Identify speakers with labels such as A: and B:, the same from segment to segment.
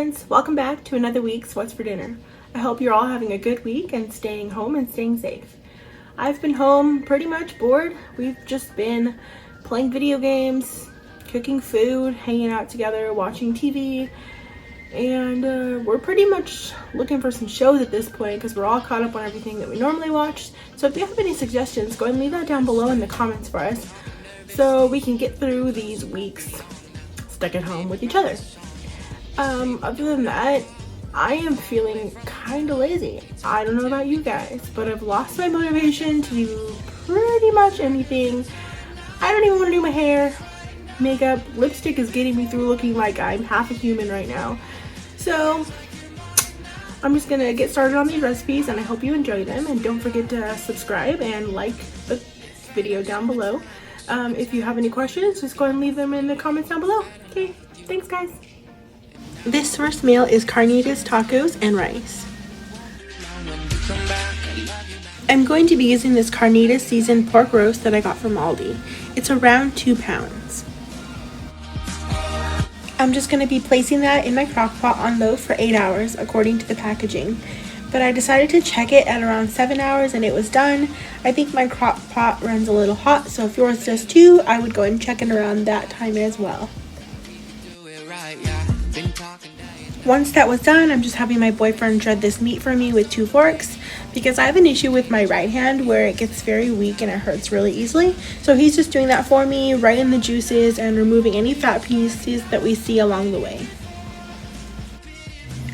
A: friends, welcome back to another week's What's for Dinner. I hope you're all having a good week and staying home and staying safe. I've been home pretty much bored. We've just been playing video games, cooking food, hanging out together, watching TV, and we're pretty much looking for some shows at this point because we're all caught up on everything that we normally watch. So if you have any suggestions, go and leave that down below in the comments for us so we can get through these weeks stuck at home with each other. Other than that, I am feeling kind of lazy. I don't know about you guys, but I've lost my motivation to do pretty much anything. I don't even want to do my hair, makeup, lipstick is getting me through looking like I'm half a human right now. So I'm just gonna get started on these recipes and I hope you enjoy them, and don't forget to subscribe and like the video down below. If you have any questions, just go ahead and leave them in the comments down below. Okay, thanks guys. This first meal is Carnitas tacos and rice. I'm going to be using this Carnitas seasoned pork roast that I got from Aldi. It's around 2 pounds. I'm just going to be placing that in my crock pot on low for 8 hours according to the packaging. But I decided to check it at around 7 hours and it was done. I think my crock pot runs a little hot, so if yours does too, I would go and check it around that time as well. Once that was done, I'm just having my boyfriend shred this meat for me with 2 forks because I have an issue with my right hand where it gets very weak and it hurts really easily. So he's just doing that for me, right in the juices and removing any fat pieces that we see along the way.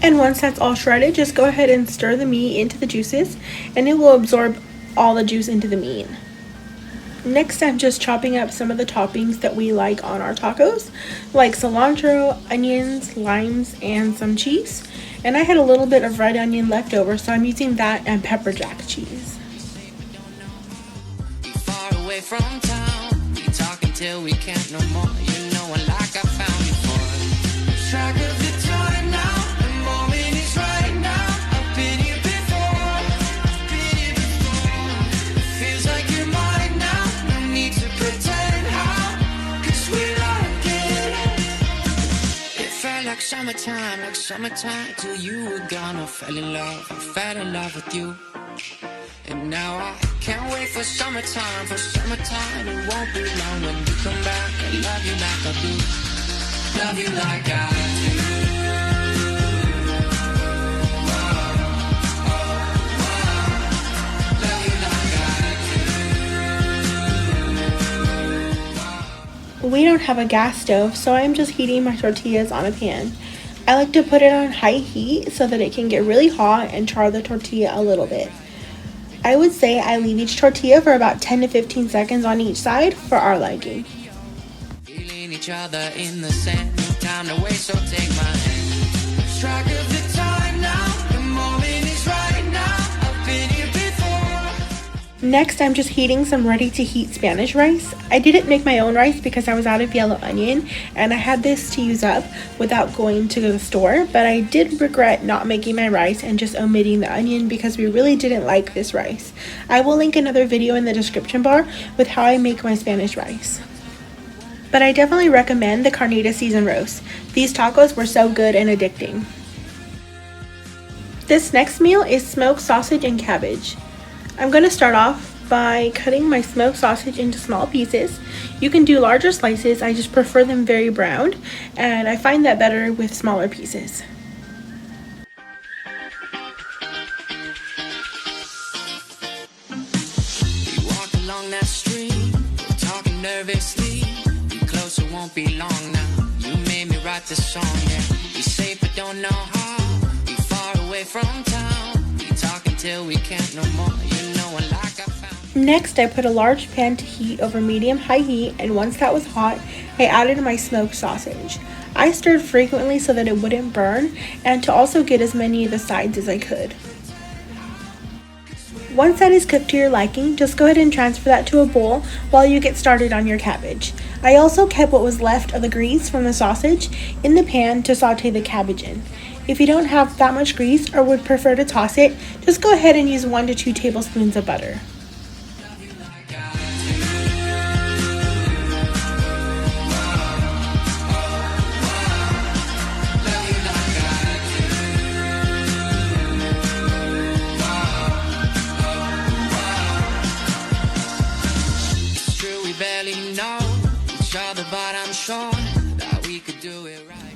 A: And once that's all shredded, just go ahead and stir the meat into the juices and it will absorb all the juice into the meat. Next, I'm just chopping up some of the toppings that we like on our tacos, like cilantro, onions, limes, and some cheese. And I had a little bit of red onion left over, so I'm using that and pepper jack cheese. Far away from town, we talk until we can't no more. You know, like I found before. Track of the time now, the moment is right now. I've been here before, feels like you're mine now. To pretend how, cause we like it. It felt like summertime till you were gone. I fell in love with you. And now I can't wait for summertime, it won't be long when you come back. I love you like I do, love you like I do. We don't have a gas stove, so I'm just heating my tortillas on a pan. I like to put it on high heat so that it can get really hot and char the tortilla a little bit. I would say I leave each tortilla for about 10 to 15 seconds on each side for our liking. Feeling each other in the sand, no time to waste, so take my hand. Strike of the time now, the moment is right now. I've been here before. Next, I'm just heating some ready-to-heat Spanish rice. I didn't make my own rice because I was out of yellow onion and I had this to use up without going to the store, but I did regret not making my rice and just omitting the onion because we really didn't like this rice. I will link another video in the description bar with how I make my Spanish rice. But I definitely recommend the Carnitas seasoned roast. These tacos were so good and addicting. This next meal is smoked sausage and cabbage. I'm going to start off by cutting my smoked sausage into small pieces. You can do larger slices, I just prefer them very browned, and I find that better with smaller pieces. We walk along that street, we're talking nervously. We closer, won't be long now. You made me write this song, yeah. We safe but don't know how. We far away from town. We talk until we can't no more. Next, I put a large pan to heat over medium-high heat, and once that was hot, I added my smoked sausage. I stirred frequently so that it wouldn't burn, and to also get as many of the sides as I could. Once that is cooked to your liking, just go ahead and transfer that to a bowl while you get started on your cabbage. I also kept what was left of the grease from the sausage in the pan to saute the cabbage in. If you don't have that much grease or would prefer to toss it, just go ahead and use 1 to 2 tablespoons of butter.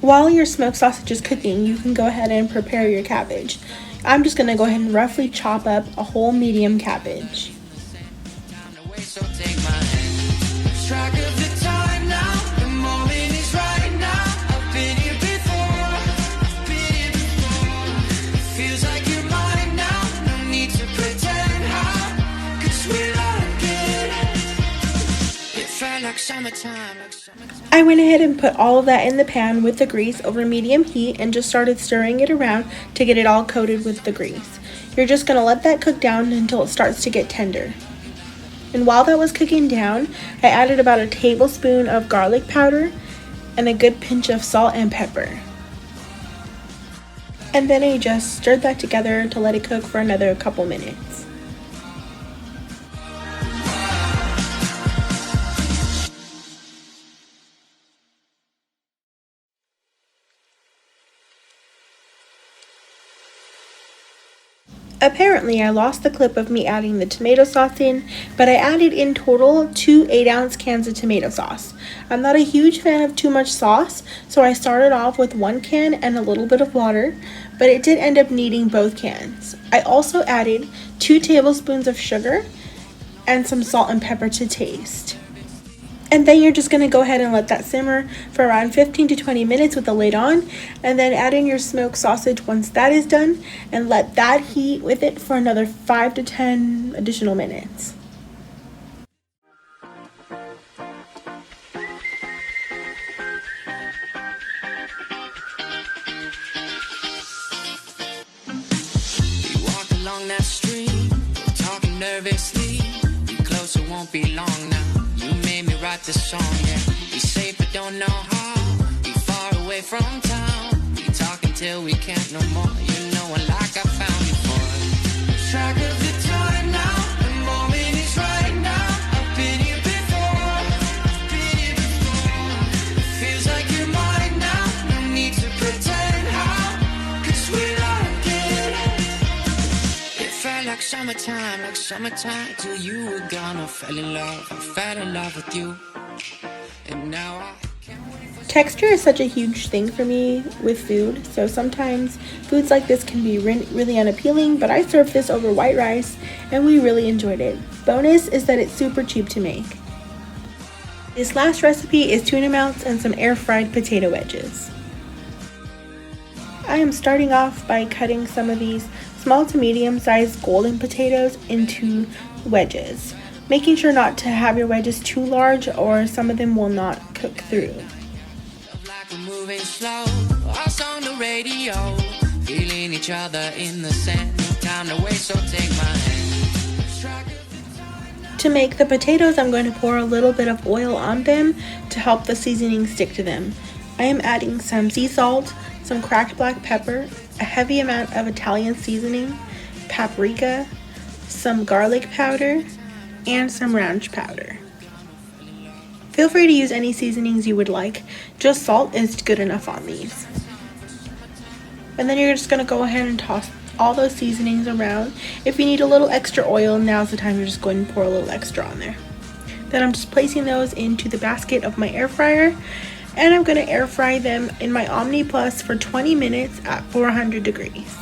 A: While your smoked sausage is cooking, you can go ahead and prepare your cabbage. I'm just going to go ahead and roughly chop up a whole medium cabbage. I went ahead and put all of that in the pan with the grease over medium heat and just started stirring it around to get it all coated with the grease. You're just going to let that cook down until it starts to get tender. And while that was cooking down, I added about a tablespoon of garlic powder and a good pinch of salt and pepper. And then I just stirred that together to let it cook for another couple minutes. Apparently, I lost the clip of me adding the tomato sauce in, but I added in total 2 8-ounce cans of tomato sauce. I'm not a huge fan of too much sauce, so I started off with 1 can and a little bit of water, but it did end up needing both cans. I also added 2 tablespoons of sugar and some salt and pepper to taste. And then you're just going to go ahead and let that simmer for around 15 to 20 minutes with the lid on, and then add in your smoked sausage once that is done, and let that heat with it for another 5 to 10 additional minutes.
B: You walk along that street, talking nervously. Be close, it won't be long now. Write this song, yeah. Be safe but don't know how. Be far away from town. We talk until we can't no more. You know I like I found you for. Track of the time now. The moment is right now. I've been here before. Feels like you're mine now. No need to pretend how. 'Cause we're locked in. It felt like summertime till you were gone. I fell in love with you, and now I can't wait.
A: Texture is such a huge thing for me with food, so sometimes foods like this can be really unappealing, but I served this over white rice and we really enjoyed it. Bonus is that it's super cheap to make. This last recipe is tuna melts and some air fried potato wedges. I am starting off by cutting some of these small to medium sized golden potatoes into wedges, making sure not to have your wedges too large or some of them will not cook through.
B: Like we're moving slow, us on the radio, feeling each other in the sand. No time to waste, so take my hand.
A: To make the potatoes, I'm going to pour a little bit of oil on them to help the seasoning stick to them. I am adding some sea salt, some cracked black pepper, a heavy amount of Italian seasoning, paprika, some garlic powder, and some ranch powder. Feel free to use any seasonings you would like, just salt is good enough on these. And then you're just going to go ahead and toss all those seasonings around. If you need a little extra oil, now's the time you're just going to pour a little extra on there. Then I'm just placing those into the basket of my air fryer, and I'm going to air fry them in my Omni Plus for 20 minutes at 400 degrees.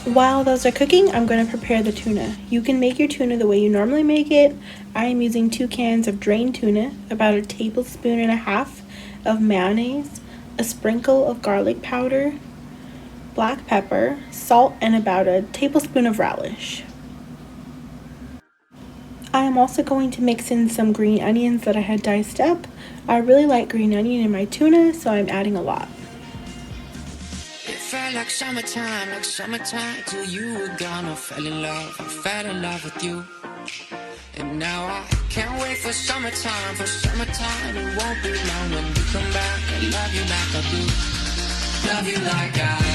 A: While those are cooking, I'm going to prepare the tuna. You can make your tuna the way you normally make it. I am using 2 cans of drained tuna, about a tablespoon and a half of mayonnaise, a sprinkle of garlic powder, black pepper, salt, and about a tablespoon of relish. I am also going to mix in some green onions that I had diced up. I really like green onion in my tuna, so I'm adding a lot.
B: It felt like summertime till you were gone. I fell in love with you, and now I can't wait for summertime. It won't be long when you come back. I love you like I do, love you like I do.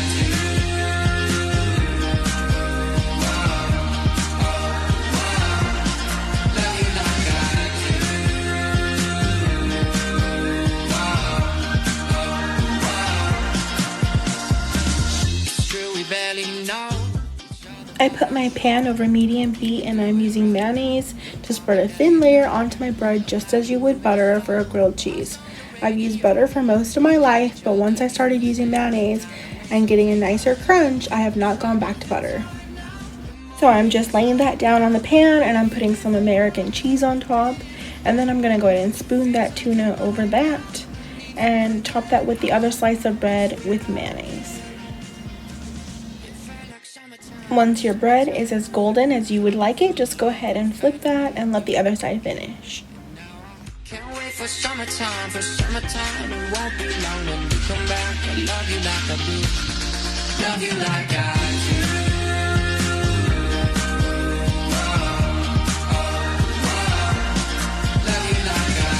A: I put my pan over medium heat and I'm using mayonnaise to spread a thin layer onto my bread just as you would butter for a grilled cheese. I've used butter for most of my life, but once I started using mayonnaise and getting a nicer crunch, I have not gone back to butter. So I'm just laying that down on the pan and I'm putting some American cheese on top, and then I'm going to go ahead and spoon that tuna over that and top that with the other slice of bread with mayonnaise. Once your bread is as golden as you would like it, just go ahead and flip that and let the other side finish.
B: Can't wait for summertime, it won't be long when you come back. I love you like I do, love you like I do. Love you like I do.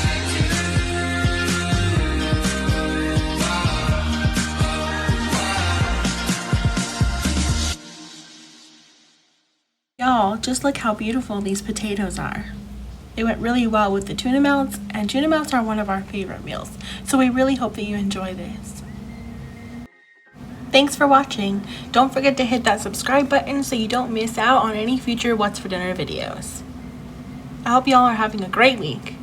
A: Y'all, just look how beautiful these potatoes are. They went really well with the tuna melts, and tuna melts are one of our favorite meals, so we really hope that you enjoy this. Thanks for watching. Don't forget to hit that subscribe button so you don't miss out on any future What's for Dinner videos. I hope y'all are having a great week.